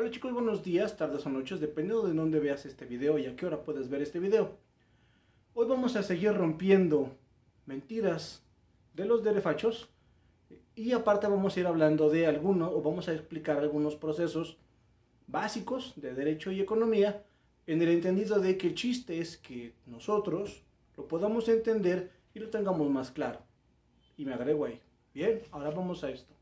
Hola chicos, buenos días, tardes o noches, dependiendo de dónde veas este video y a qué hora puedes ver este video. Hoy vamos a seguir rompiendo mentiras de los derefachos y aparte vamos a ir hablando de algunos, o vamos a explicar algunos procesos básicos de derecho y economía en el entendido de que el chiste es que nosotros lo podamos entender y lo tengamos más claro. Y me agrego ahí. Bien, ahora vamos a esto.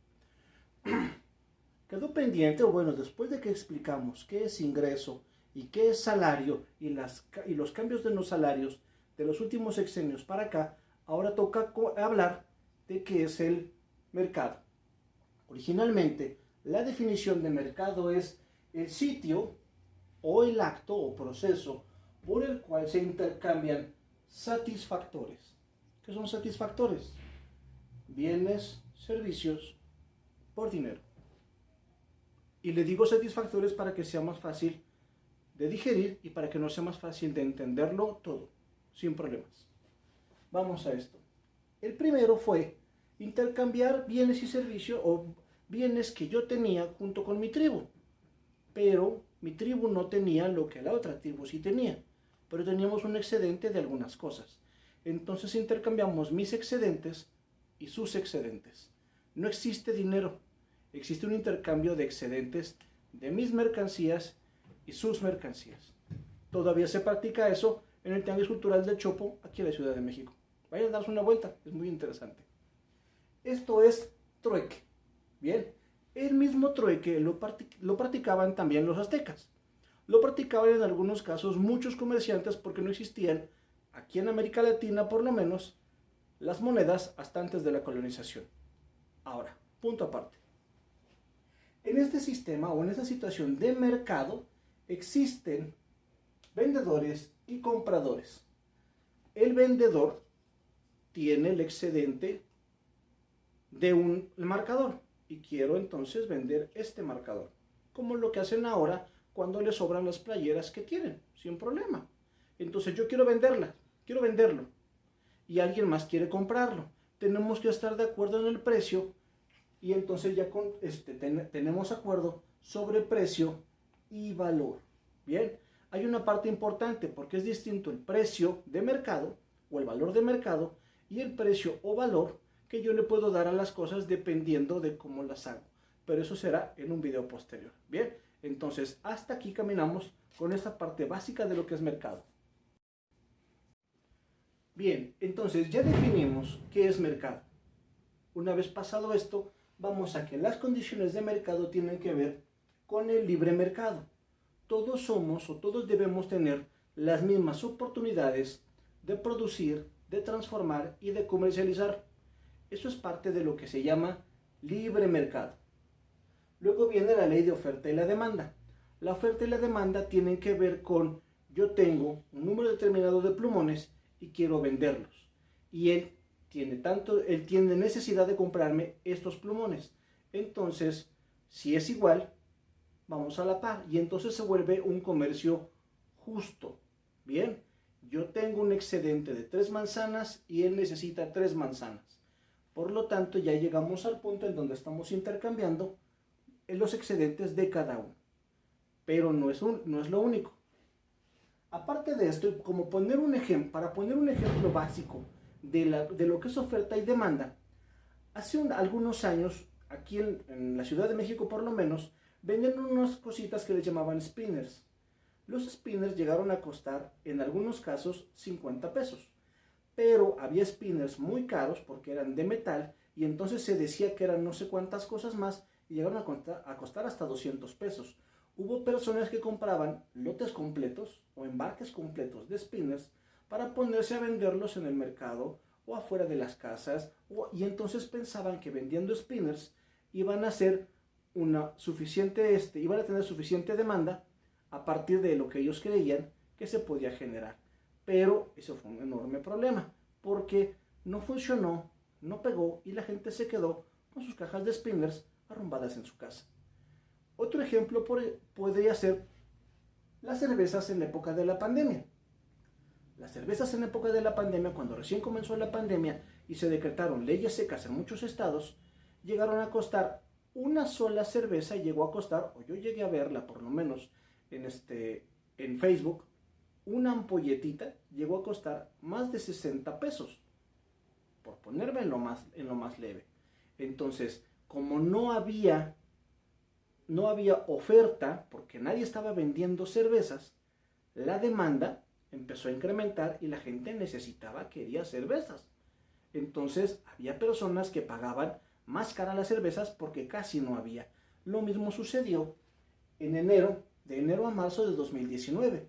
Quedó pendiente, o bueno, después de que explicamos qué es ingreso y qué es salario y los cambios de los salarios de los últimos sexenios para acá, ahora toca hablar de qué es el mercado. Originalmente, la definición de mercado es el sitio o el acto o proceso por el cual se intercambian satisfactores. ¿Qué son satisfactores? Bienes, servicios por dinero. Y le digo satisfactores para que sea más fácil de digerir y para que no sea más fácil de entenderlo todo, sin problemas. Vamos a esto. El primero fue intercambiar bienes y servicios o bienes que yo tenía junto con mi tribu. Pero mi tribu no tenía lo que la otra tribu sí tenía. Pero teníamos un excedente de algunas cosas. Entonces intercambiamos mis excedentes y sus excedentes. No existe dinero. Existe un intercambio de excedentes de mis mercancías y sus mercancías. Todavía se practica eso en el Tianguis Cultural del Chopo, aquí en la Ciudad de México. Vayan a darse una vuelta, es muy interesante. Esto es trueque. Bien, el mismo trueque lo practicaban también los aztecas. Lo practicaban en algunos casos muchos comerciantes porque no existían, aquí en América Latina por lo menos, las monedas hasta antes de la colonización. Ahora, punto aparte. En este sistema o en esta situación de mercado existen vendedores y compradores. El vendedor tiene el excedente de un marcador y quiero entonces vender este marcador, como lo que hacen ahora cuando les sobran las playeras que tienen, sin problema. Entonces yo quiero venderla, quiero venderlo y alguien más quiere comprarlo. Tenemos que estar de acuerdo en el precio. Y entonces ya tenemos acuerdo sobre precio y valor. Bien, hay una parte importante porque es distinto el precio de mercado o el valor de mercado y el precio o valor que yo le puedo dar a las cosas dependiendo de cómo las hago. Pero eso será en un video posterior. Bien, entonces hasta aquí caminamos con esta parte básica de lo que es mercado. Bien, entonces ya definimos qué es mercado. Una vez pasado esto, vamos a que las condiciones de mercado tienen que ver con el libre mercado. Todos somos o todos debemos tener las mismas oportunidades de producir, de transformar y de comercializar. Eso es parte de lo que se llama libre mercado. Luego viene la ley de oferta y la demanda. La oferta y la demanda tienen que ver con yo tengo un número determinado de plumones y quiero venderlos. Y él tiene necesidad de comprarme estos plumones. Entonces, si es igual, vamos a la par. Y entonces se vuelve un comercio justo. Bien, yo tengo un excedente de 3 manzanas y él necesita 3 manzanas. Por lo tanto, ya llegamos al punto en donde estamos intercambiando los excedentes de cada uno. Pero no es lo único. Aparte de esto, como para poner un ejemplo básico de lo que es oferta y demanda, hace algunos años, aquí en la Ciudad de México por lo menos, vendían unas cositas que les llamaban spinners. Los spinners llegaron a costar, en algunos casos, 50 pesos. Pero había spinners muy caros porque eran de metal y entonces se decía que eran no sé cuántas cosas más y llegaron a costar hasta 200 pesos. Hubo personas que compraban lotes completos o embarques completos de spinners para ponerse a venderlos en el mercado o afuera de las casas, y entonces pensaban que vendiendo spinners iban a tener suficiente demanda a partir de lo que ellos creían que se podía generar. Pero eso fue un enorme problema, porque no funcionó, no pegó y la gente se quedó con sus cajas de spinners arrumbadas en su casa. Otro ejemplo podría ser las cervezas en la época de la pandemia. Las cervezas en la época de la pandemia, cuando recién comenzó la pandemia y se decretaron leyes secas en muchos estados, llegaron a costar una sola cerveza llegó a costar, o yo llegué a verla por lo menos en Facebook, una ampolletita llegó a costar más de 60 pesos, por ponerme en lo más leve. Entonces, como no había oferta, porque nadie estaba vendiendo cervezas, la demanda empezó a incrementar y la gente quería cervezas. Entonces, había personas que pagaban más cara las cervezas porque casi no había. Lo mismo sucedió de enero a marzo de 2019.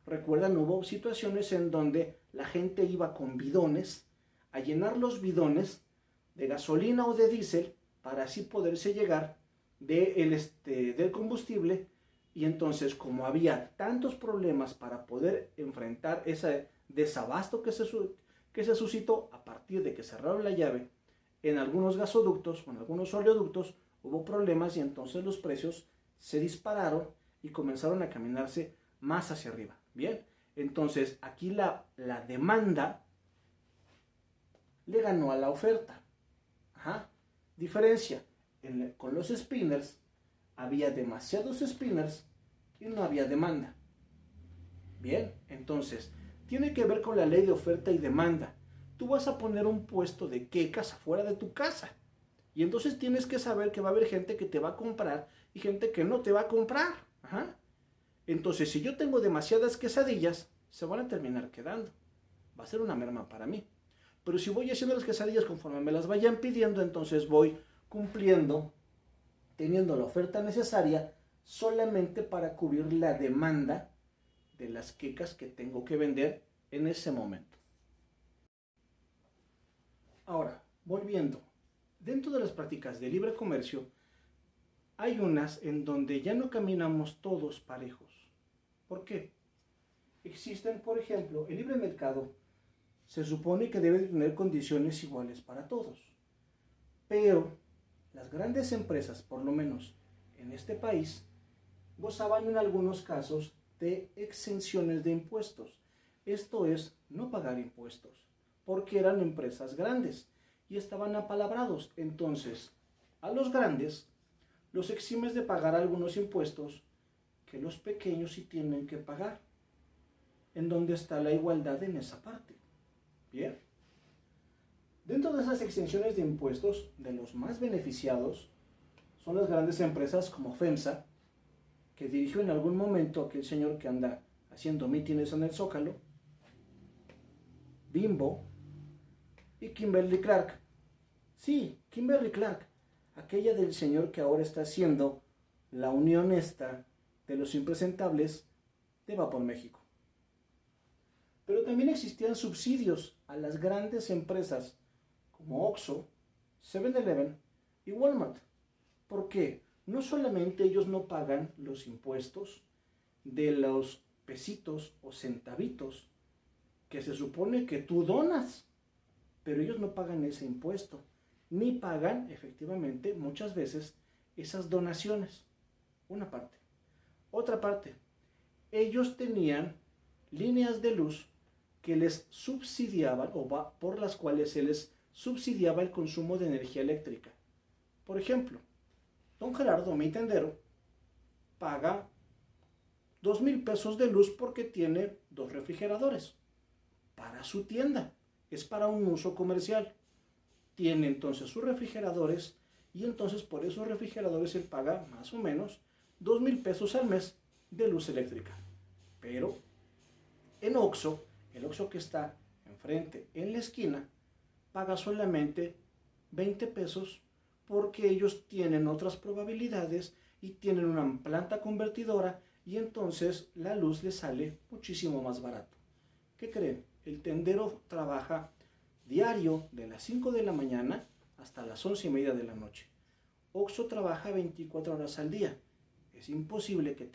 Recuerdan, hubo situaciones en donde la gente iba con bidones a llenar los bidones de gasolina o de diésel para así poderse llegar del combustible, y entonces, como había tantos problemas para poder enfrentar ese desabasto que se suscitó a partir de que cerraron la llave en algunos gasoductos o en algunos oleoductos, hubo problemas y entonces los precios se dispararon y comenzaron a caminarse más hacia arriba. Bien, entonces aquí la demanda le ganó a la oferta. Diferencia, con los spinners había demasiados spinners y no había demanda. Bien, entonces tiene que ver con la ley de oferta y demanda. Tú vas a poner un puesto de quecas afuera de tu casa y entonces tienes que saber que va a haber gente que te va a comprar y gente que no te va a comprar. Entonces, si yo tengo demasiadas quesadillas, se van a terminar quedando. Va a ser una merma para mí. Pero si voy haciendo las quesadillas conforme me las vayan pidiendo, entonces voy cumpliendo, teniendo la oferta necesaria solamente para cubrir la demanda de las quecas que tengo que vender en ese momento. Ahora, volviendo, dentro de las prácticas de libre comercio, hay unas en donde ya no caminamos todos parejos. ¿Por qué? Existen, por ejemplo, el libre mercado se supone que debe tener condiciones iguales para todos. Pero las grandes empresas, por lo menos en este país, gozaban en algunos casos de exenciones de impuestos. Esto es, no pagar impuestos, porque eran empresas grandes y estaban apalabrados. Entonces, a los grandes los eximes de pagar algunos impuestos que los pequeños sí tienen que pagar. ¿En dónde está la igualdad en esa parte? Bien. Dentro de esas exenciones de impuestos, de los más beneficiados son las grandes empresas como FEMSA, que dirigió en algún momento aquel señor que anda haciendo mítines en el Zócalo, Bimbo y Kimberly Clark. Sí, Kimberly Clark, aquella del señor que ahora está haciendo la unión de los impresentables de Vapor México. Pero también existían subsidios a las grandes empresas como Oxxo, 7-Eleven y Walmart. ¿Por qué? No solamente ellos no pagan los impuestos de los pesitos o centavitos que se supone que tú donas, pero ellos no pagan ese impuesto, ni pagan efectivamente muchas veces esas donaciones. Una parte. Otra parte, ellos tenían líneas de luz que les subsidiaban por las cuales se les subsidiaba el consumo de energía eléctrica. Por ejemplo, don Gerardo, mi tendero, paga 2,000 pesos de luz porque tiene 2 refrigeradores para su tienda. Es para un uso comercial. Tiene entonces sus refrigeradores y entonces por esos refrigeradores él paga más o menos 2,000 pesos al mes de luz eléctrica. Pero en Oxxo, el Oxxo que está enfrente, en la esquina, paga solamente 20 pesos porque ellos tienen otras probabilidades y tienen una planta convertidora y entonces la luz les sale muchísimo más barato. ¿Qué creen? El tendero trabaja diario de las 5 de la mañana hasta las 11:30 de la noche. Oxxo trabaja 24 horas al día. Es imposible que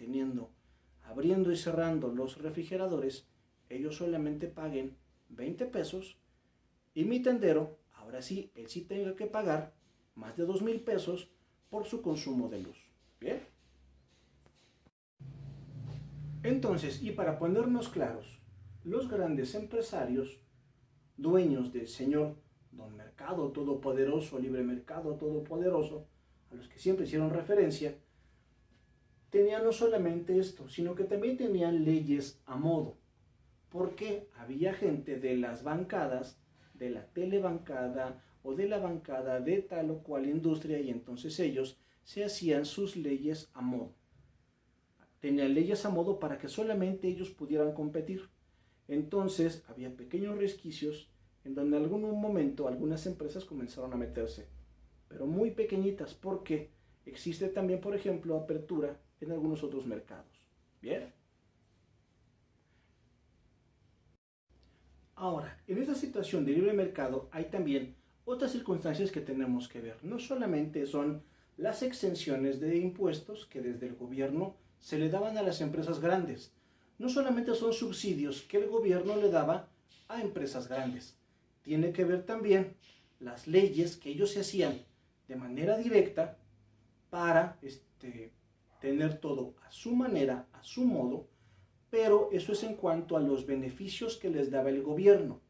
abriendo y cerrando los refrigeradores, ellos solamente paguen 20 pesos y mi tendero, ahora sí, él sí tenga que pagar más de 2,000 pesos por su consumo de luz. ¿Bien? Entonces, y para ponernos claros, los grandes empresarios, dueños del señor Don Mercado Todopoderoso, Libre Mercado Todopoderoso, a los que siempre hicieron referencia, tenían no solamente esto, sino que también tenían leyes a modo, porque había gente de las bancadas, de la telebancada o de la bancada de tal o cual industria, y entonces ellos se hacían sus leyes a modo. Tenían leyes a modo para que solamente ellos pudieran competir. Entonces había pequeños resquicios en donde en algún momento algunas empresas comenzaron a meterse, pero muy pequeñitas, porque existe también, por ejemplo, apertura en algunos otros mercados. Bien. Ahora, en esta situación de libre mercado hay también otras circunstancias que tenemos que ver. No solamente son las exenciones de impuestos que desde el gobierno se le daban a las empresas grandes. No solamente son subsidios que el gobierno le daba a empresas grandes. Tiene que ver también las leyes que ellos se hacían de manera directa para tener todo a su manera, a su modo, pero eso es en cuanto a los beneficios que les daba el gobierno.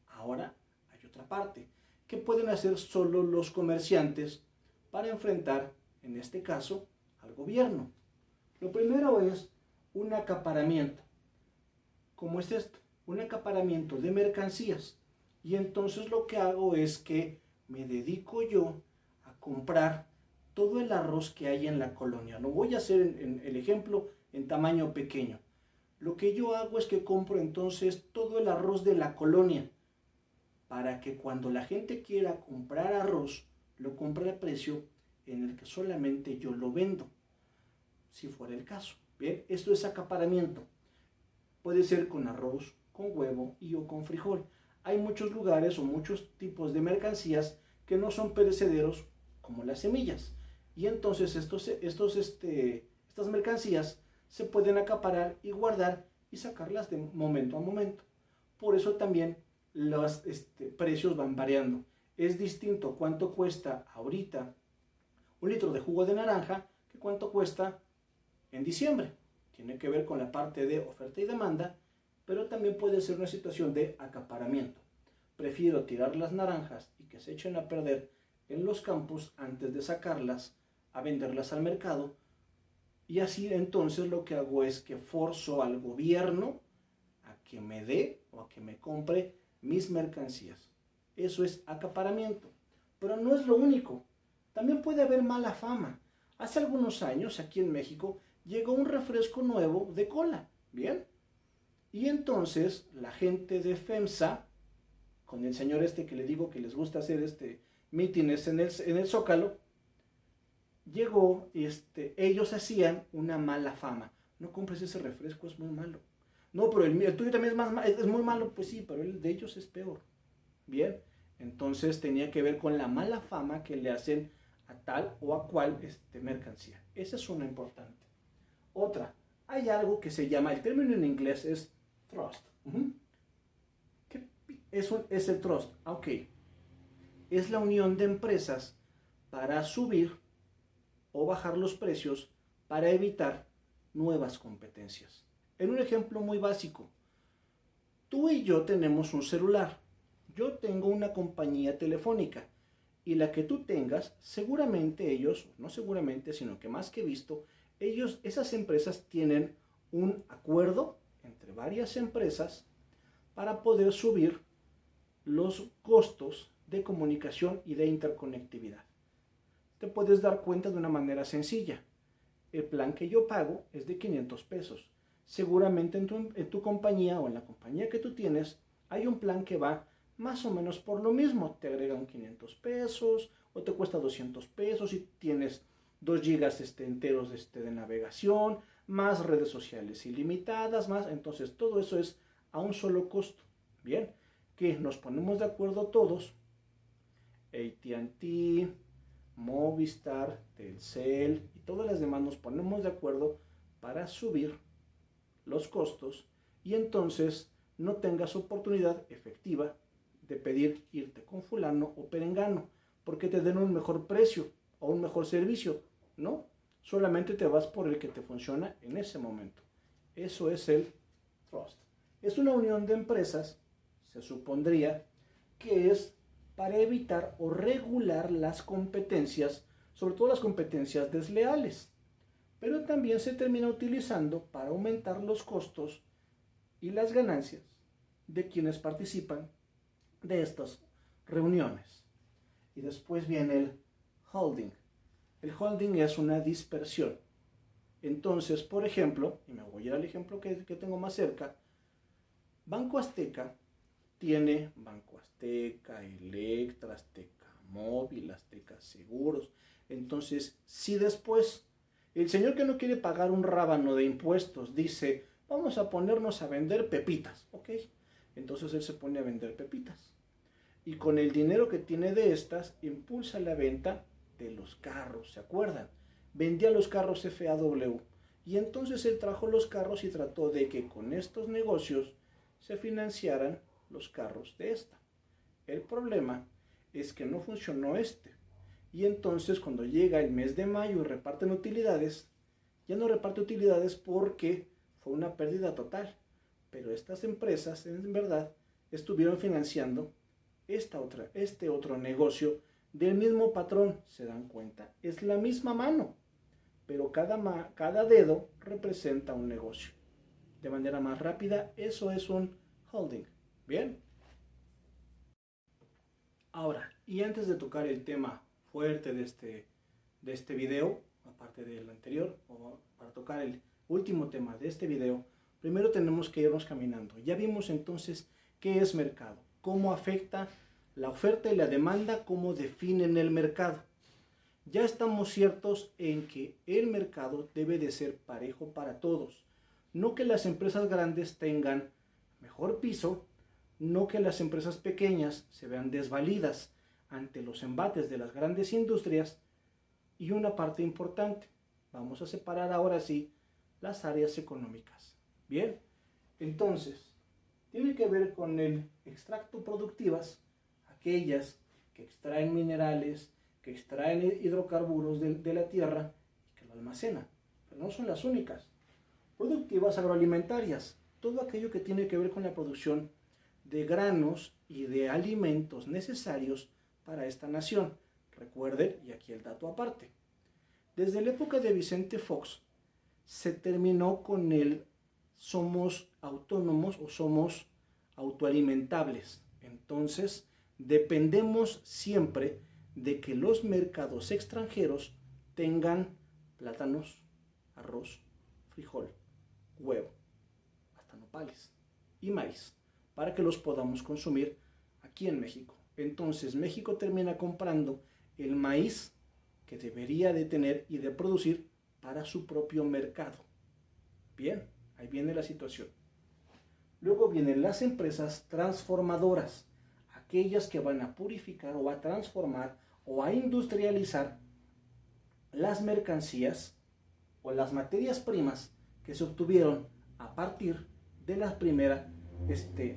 Ahora hay otra parte, que pueden hacer solo los comerciantes para enfrentar, en este caso, al gobierno. Lo primero es un acaparamiento. ¿Cómo es esto? Un acaparamiento de mercancías. Y entonces lo que hago es que me dedico yo a comprar todo el arroz que hay en la colonia. Lo voy a hacer en el ejemplo en tamaño pequeño. Lo que yo hago es que compro entonces todo el arroz de la colonia, para que cuando la gente quiera comprar arroz, lo compre a precio en el que solamente yo lo vendo, si fuera el caso. Bien, esto es acaparamiento. Puede ser con arroz, con huevo y o con frijol. Hay muchos lugares o muchos tipos de mercancías que no son perecederos, como las semillas. Y entonces estas mercancías se pueden acaparar y guardar y sacarlas de momento a momento. Por eso también los precios van variando. Es distinto cuánto cuesta ahorita un litro de jugo de naranja que cuánto cuesta en diciembre. Tiene que ver con la parte de oferta y demanda, pero también puede ser una situación de acaparamiento. Prefiero tirar las naranjas y que se echen a perder en los campos antes de sacarlas a venderlas al mercado. Y así entonces lo que hago es que forzo al gobierno a que me dé o a que me compre mis mercancías. Eso es acaparamiento. Pero no es lo único. También puede haber mala fama. Hace algunos años aquí en México llegó un refresco nuevo de cola. ¿Bien? Y entonces la gente de FEMSA, con el señor que le digo que les gusta hacer mítines en el Zócalo, llegó, ellos hacían una mala fama. No compres ese refresco, es muy malo. No, pero el tuyo también es muy malo. Pues sí, pero el de ellos es peor. Bien, entonces tenía que ver con la mala fama que le hacen a tal o a cual mercancía. Esa es una importante. Otra, hay algo que se llama, el término en inglés es trust. ¿Qué es el trust? Ok, es la unión de empresas para subir o bajar los precios para evitar nuevas competencias. En un ejemplo muy básico, tú y yo tenemos un celular. Yo tengo una compañía telefónica y la que tú tengas, seguramente ellos, no seguramente, sino que más que visto, esas empresas tienen un acuerdo entre varias empresas para poder subir los costos de comunicación y de interconectividad. Te puedes dar cuenta de una manera sencilla. El plan que yo pago es de 500 pesos. Seguramente en tu compañía o en la compañía que tú tienes hay un plan que va más o menos por lo mismo. Te agregan 500 pesos o te cuesta 200 pesos y tienes 2 gigas enteros de navegación, más redes sociales ilimitadas, más. Entonces todo eso es a un solo costo. Bien, que nos ponemos de acuerdo todos, AT&T, Movistar, Telcel y todas las demás nos ponemos de acuerdo para subir los costos y entonces no tengas oportunidad efectiva de pedir irte con fulano o perengano porque te den un mejor precio o un mejor servicio. No, solamente te vas por el que te funciona en ese momento. Eso es el trust. Es una unión de empresas, se supondría que es para evitar o regular las competencias, sobre todo las competencias desleales, pero también se termina utilizando para aumentar los costos y las ganancias de quienes participan de estas reuniones. Y después viene el holding. El holding es una dispersión. Entonces, por ejemplo, y me voy a ir al ejemplo que tengo más cerca, Banco Azteca tiene Banco Azteca, Electra, Azteca Móvil, Azteca Seguros. Entonces, si después el señor que no quiere pagar un rábano de impuestos dice, vamos a ponernos a vender pepitas, ¿ok? Entonces él se pone a vender pepitas. Y con el dinero que tiene de estas, impulsa la venta de los carros, ¿se acuerdan? Vendía los carros FAW. Y entonces él trajo los carros y trató de que con estos negocios se financiaran los carros de esta. El problema es que no funcionó este. Y entonces cuando llega el mes de mayo y reparten utilidades, ya no reparte utilidades porque fue una pérdida total. Pero estas empresas en verdad estuvieron financiando este otro negocio del mismo patrón. ¿Se dan cuenta? Es la misma mano, pero cada dedo representa un negocio. De manera más rápida, eso es un holding. ¿Bien? Ahora, y antes de tocar el tema fuerte de este video, aparte del anterior, o para tocar el último tema de este video, primero tenemos que irnos caminando. Ya vimos entonces qué es mercado, cómo afecta la oferta y la demanda, cómo definen el mercado. Ya estamos ciertos en que el mercado debe de ser parejo para todos. No que las empresas grandes tengan mejor piso, no que las empresas pequeñas se vean desvalidas ante los embates de las grandes industrias. Y una parte importante, vamos a separar ahora sí las áreas económicas. Bien, entonces, tiene que ver con el extracto productivas, aquellas que extraen minerales, que extraen hidrocarburos de la tierra y que lo almacenan, pero no son las únicas. Productivas agroalimentarias, todo aquello que tiene que ver con la producción de granos y de alimentos necesarios para esta nación. Recuerden, y aquí el dato aparte, desde la época de Vicente Fox se terminó con el somos autónomos o somos autoalimentables. Entonces, dependemos siempre de que los mercados extranjeros tengan plátanos, arroz, frijol, huevo, hasta nopales y maíz, para que los podamos consumir aquí en México. Entonces, México termina comprando el maíz que debería de tener y de producir para su propio mercado. Bien, ahí viene la situación. Luego vienen las empresas transformadoras, aquellas que van a purificar o a transformar o a industrializar las mercancías o las materias primas que se obtuvieron a partir de la primera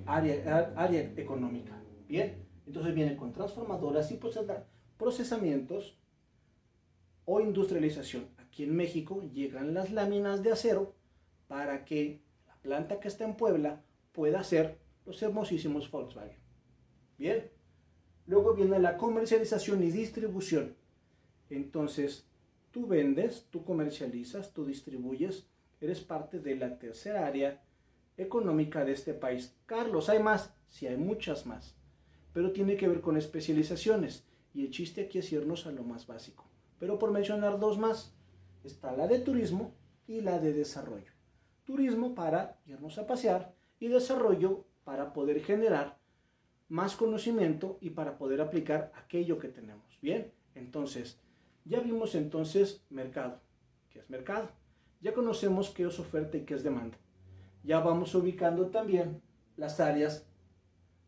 área económica. Bien, entonces vienen con transformadoras y procesamientos o industrialización. Aquí en México llegan las láminas de acero para que la planta que está en Puebla pueda hacer los hermosísimos Volkswagen. Bien, luego viene la comercialización y distribución. Entonces, tú vendes, tú comercializas, tú distribuyes, eres parte de la tercera área económica de este país. Carlos, ¿hay más? Sí, hay muchas más, pero tiene que ver con especializaciones y el chiste aquí es irnos a lo más básico. Pero por mencionar dos más, está la de turismo y la de desarrollo. Turismo para irnos a pasear y desarrollo para poder generar más conocimiento y para poder aplicar aquello que tenemos. Bien, entonces, ya vimos entonces mercado. ¿Qué es mercado? Ya conocemos qué es oferta y qué es demanda. Ya vamos ubicando también las áreas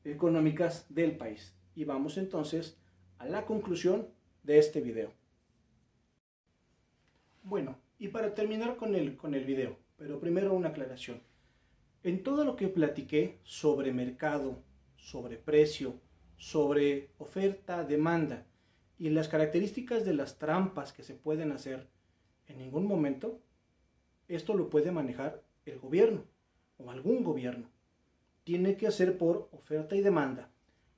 económicas del país. Y vamos entonces a la conclusión de este video. Bueno, y para terminar con el video, pero primero una aclaración. En todo lo que platiqué sobre mercado, sobre precio, sobre oferta, demanda y las características de las trampas que se pueden hacer, en ningún momento esto lo puede manejar el gobierno o algún gobierno. Tiene que hacer por oferta y demanda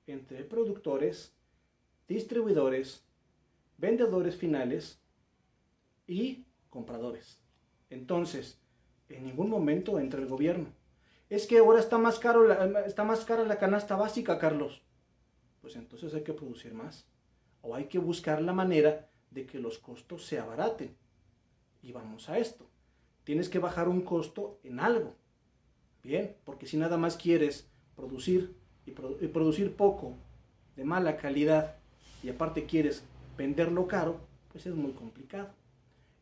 entre productores, distribuidores, vendedores finales y compradores. Entonces, en ningún momento entra el gobierno. Es que ahora está más cara la canasta básica, Carlos. Pues entonces hay que producir más. O hay que buscar la manera de que los costos se abaraten. Y vamos a esto. Tienes que bajar un costo en algo. Bien, porque si nada más quieres producir y producir poco, de mala calidad, y aparte quieres venderlo caro, pues es muy complicado.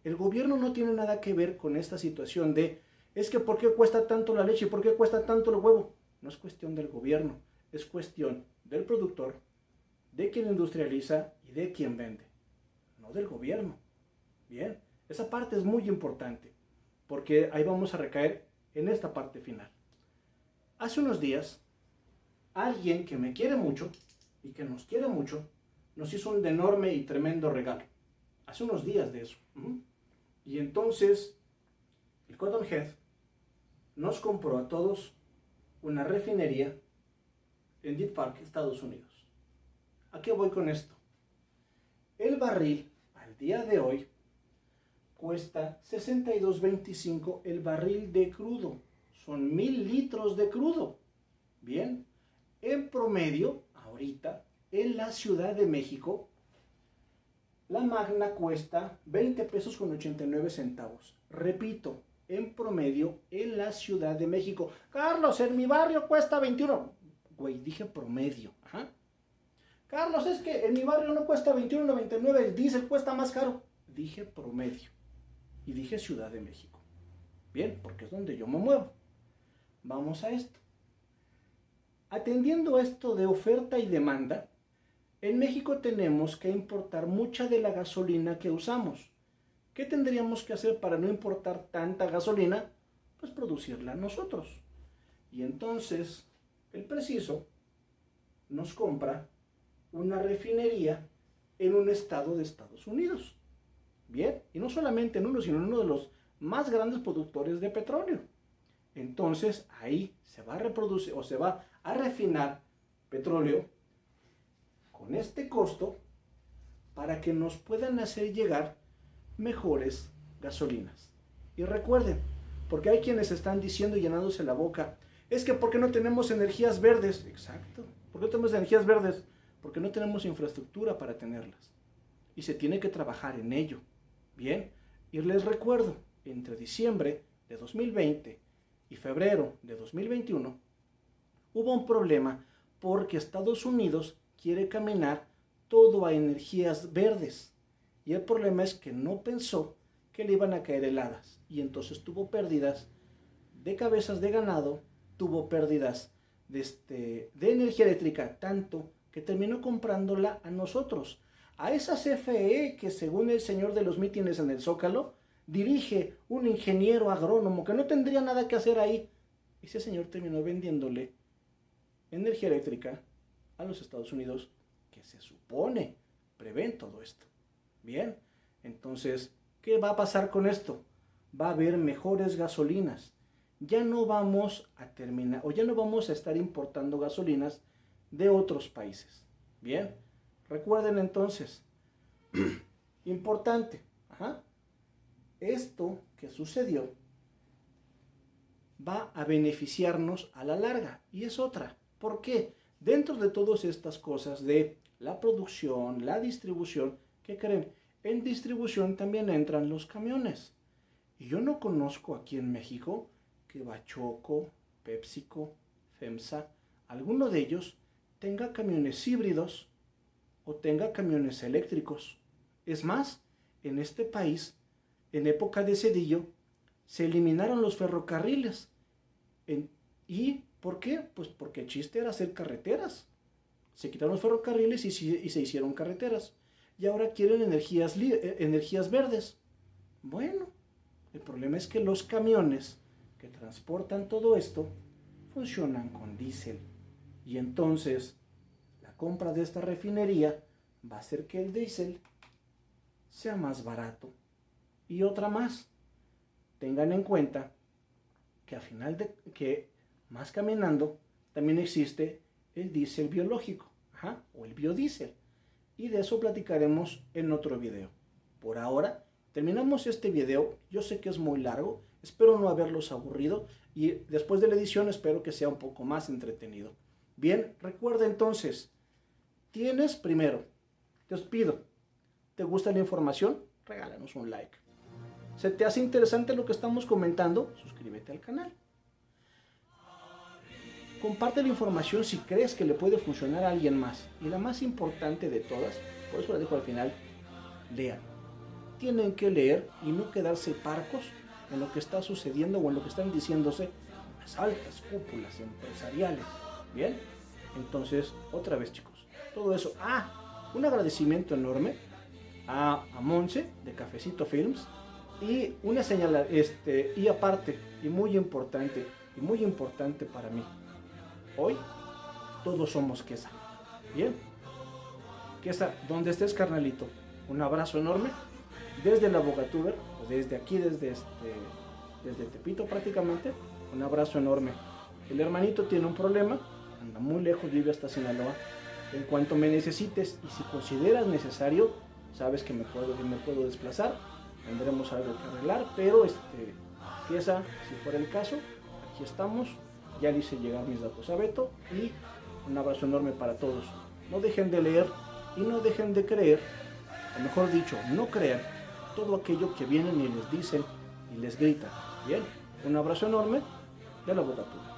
El gobierno no tiene nada que ver con esta situación de, es que ¿por qué cuesta tanto la leche y por qué cuesta tanto el huevo? No es cuestión del gobierno, es cuestión del productor, de quien industrializa y de quien vende, no del gobierno. Bien, esa parte es muy importante, porque ahí vamos a recaer en esta parte final. Hace unos días, alguien que me quiere mucho y que nos quiere mucho, nos hizo un enorme y tremendo regalo. Hace unos días de eso. Y entonces, el Cotton Head nos compró a todos una refinería en Deer Park, Estados Unidos. ¿A qué voy con esto? El barril, al día de hoy, cuesta $62.25 el barril de crudo. Son 1,000 litros de crudo. Bien, en promedio, ahorita, en la Ciudad de México, la magna cuesta 20 pesos con 89 centavos. Repito, en promedio, en la Ciudad de México. Carlos, en mi barrio cuesta 21. Güey, dije promedio. Ajá. Carlos, es que en mi barrio no cuesta 21.99, el diésel cuesta más caro. Dije promedio. Y dije Ciudad de México. Bien, porque es donde yo me muevo. Vamos a esto. Atendiendo a esto de oferta y demanda, en México tenemos que importar mucha de la gasolina que usamos. ¿Qué tendríamos que hacer para no importar tanta gasolina? Pues producirla nosotros. Y entonces, el Preciso nos compra una refinería en un estado de Estados Unidos. Bien, y no solamente en uno, sino en uno de los más grandes productores de petróleo. Entonces, ahí se va a reproducir o se va a refinar petróleo con este costo para que nos puedan hacer llegar mejores gasolinas. Y recuerden, porque hay quienes están diciendo y llenándose la boca, es que ¿por qué no tenemos energías verdes? Exacto, ¿por qué no tenemos energías verdes? Porque no tenemos infraestructura para tenerlas. Y se tiene que trabajar en ello. Bien, y les recuerdo, entre diciembre de 2020 y febrero de 2021, hubo un problema porque Estados Unidos quiere caminar todo a energías verdes. Y el problema es que no pensó que le iban a caer heladas. Y entonces tuvo pérdidas de cabezas de ganado, tuvo pérdidas de energía eléctrica, tanto que terminó comprándola a nosotros. A esa CFE que según el señor de los mítines en el Zócalo, dirige un ingeniero agrónomo que no tendría nada que hacer ahí. Ese señor terminó vendiéndole energía eléctrica a los Estados Unidos, que se supone prevén todo esto. Bien, entonces, ¿qué va a pasar con esto? Va a haber mejores gasolinas. Ya no vamos a terminar, o ya no vamos a estar importando gasolinas de otros países. Bien, recuerden entonces, importante, esto que sucedió va a beneficiarnos a la larga. Y es otra. ¿Por qué? Dentro de todas estas cosas de la producción, la distribución, ¿qué creen? En distribución también entran los camiones. Y yo no conozco aquí en México que Bachoco, PepsiCo, FEMSA, alguno de ellos tenga camiones híbridos o tenga camiones eléctricos. Es más, en este país, en época de Zedillo, se eliminaron los ferrocarriles. ¿Y por qué? Pues porque el chiste era hacer carreteras. Se quitaron los ferrocarriles y se hicieron carreteras. Y ahora quieren energías verdes. Bueno, el problema es que los camiones que transportan todo esto funcionan con diésel. Y entonces la compra de esta refinería va a hacer que el diésel sea más barato. Y otra más, tengan en cuenta que que más caminando también existe el diésel biológico, o el biodiesel. y de eso platicaremos en otro video. Por ahora, terminamos este video. Yo sé que es muy largo, espero no haberlos aburrido y después de la edición espero que sea un poco más entretenido. Bien, recuerda entonces, tienes primero, te os pido, ¿te gusta la información? Regálanos un like. ¿Se te hace interesante lo que estamos comentando? Suscríbete al canal. Comparte la información si crees que le puede funcionar a alguien más. Y la más importante de todas, por eso la dejo al final, lean. Tienen que leer y no quedarse parcos en lo que está sucediendo o en lo que están diciéndose en las altas cúpulas empresariales. ¿Bien? Entonces, otra vez chicos, todo eso. Un agradecimiento enorme a Monse de Cafecito Films y una señal, y aparte, y muy importante para mí, hoy todos somos Quesa. Bien, Quesa, donde estés carnalito, un abrazo enorme desde la Bogatuber, desde aquí, desde Tepito prácticamente, un abrazo enorme. El hermanito tiene un problema, anda muy lejos, vive hasta Sinaloa. En cuanto me necesites y si consideras necesario, sabes que me puedo desplazar, tendremos algo que arreglar, pero Quesa, si fuera el caso, aquí estamos. Ya le hice llegar mis datos a Beto y un abrazo enorme para todos. No dejen de leer y no dejen de creer, o mejor dicho, no crean todo aquello que vienen y les dicen y les gritan. Bien, un abrazo enorme de la Bogatuber.